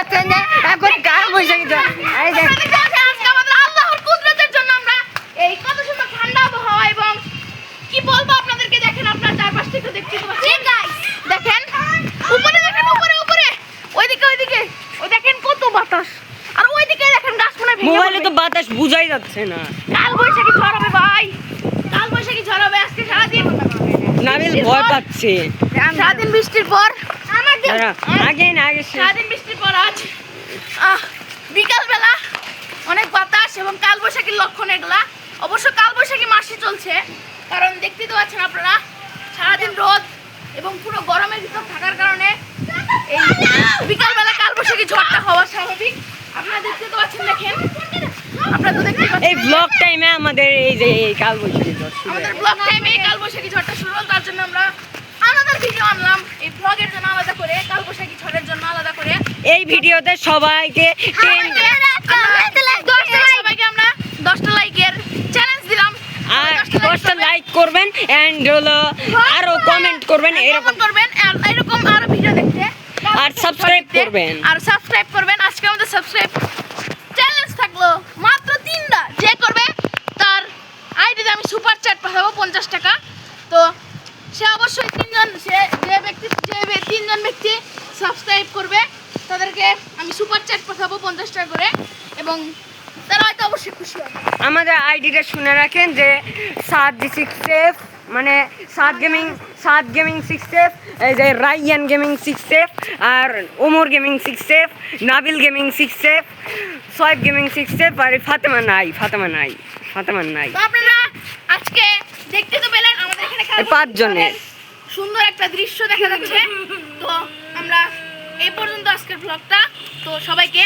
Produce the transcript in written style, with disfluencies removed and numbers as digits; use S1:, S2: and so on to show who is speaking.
S1: পাচ্ছেন যে এখন কাল বৈশাখী এই যে
S2: আজকে আমাদের আল্লাহর কুদরতের জন্য আমরা এই কত সুন্দর ঠান্ডা আবহাওয়া এবং কি বলবো আপনাদেরকে, দেখেন আপনার চারপাশটা একটু দেখতে পাচ্ছেন গাইস, দেখেন উপরে, দেখেন উপরে উপরে, ওইদিকে ওইদিকে, ওই দেখেন কত বাতাস, আর ওইদিকে দেখেন গাছগুলো ভেঙে
S1: মোবাইলে
S2: পড়বে।
S1: তো বাতাস বুঝাই যাচ্ছে না।
S2: কাল বৈশাখী ঝড় হবে ভাই, কাল বৈশাখী ঝড় হবে আজকে সারাদিন।
S1: নাবিল ভয় পাচ্ছে।
S2: সারাদিন বৃষ্টির পর
S1: আগে না আগে
S2: সারাদিন বৃষ্টির পর আজ বিকালবেলা অনেক বাতাস এবং কালবৈশাখীর লক্ষণ এগুলা। অবশ্য কালবৈশাখী মাসে চলছে, কারণ দেখতেই তো পাচ্ছেন আপনারা সারাদিন রোদ এবং পুরো গরমের ভিতর থাকার কারণে এই বিকালবেলা কালবৈশাখী ঝড়টা হওয়া স্বাভাবিক। আপনারা দেখতে তো পাচ্ছেন, দেখেন আপনারা তো দেখতে পাচ্ছেন
S1: এই ব্লগ টাইমে আমাদের এই যে এই কাল বৈশাখী ঝড় শুরু
S2: আমাদের
S1: হয়েছে।
S2: ব্লগ টাইমে কালবৈশাখী ঝড়টা শুরু হল, তার জন্য আমরা আলাদা ভিডিও আনলাম, এই ব্লগের জন্য আলাদা করে, কালবৈশাখী ঝড়ের জন্য আলাদা করে।
S1: এই ভিডিওতে সবাইকে
S2: সবাইকে আমরা 10টা লাইকের চ্যালেঞ্জ দিলাম।
S1: আর 10টা লাইক করবেন এন্ড হলো আরো কমেন্ট করবেন, এরকম
S2: করবেন আর এরকম আরো ভিডিও দেখতে,
S1: আর সাবস্ক্রাইব করবেন।
S2: আর সাবস্ক্রাইব করবেন। আজকে আমাদের সাবস্ক্রাইব চ্যালেঞ্জ থাকলো মাত্র 3টা, যে করবে তার আইডিতে আমি সুপার চ্যাট পাঠাবো 50 টাকা। তো সে অবশ্যই তিনজন ব্যক্তি সাবস্ক্রাইব করবে, তাদেরকে আমি সুপার চ্যাট পাঠাবো 50 টাকা করে, এবং তারা হয়তো অবশ্যই খুশি হবে।
S1: আমাদের আইডিটা শুনে রাখেন যে 7G6F, মানে 7 গেমিং 6F, এই যে রাইয়ান গেমিং 6F, আর Omar gaming 6F, Nabil gaming 6F, Shoaib gaming 6F, আর ফাতেমা নাই।
S2: তো আপনারা আজকে দেখতে তো পেলেন আমাদের এখানে
S1: এই 5 জনের
S2: সুন্দর একটা দৃশ্য দেখা যাচ্ছে। তো আমরা এই পর্যন্ত আজকের ব্লগটা, তো সবাইকে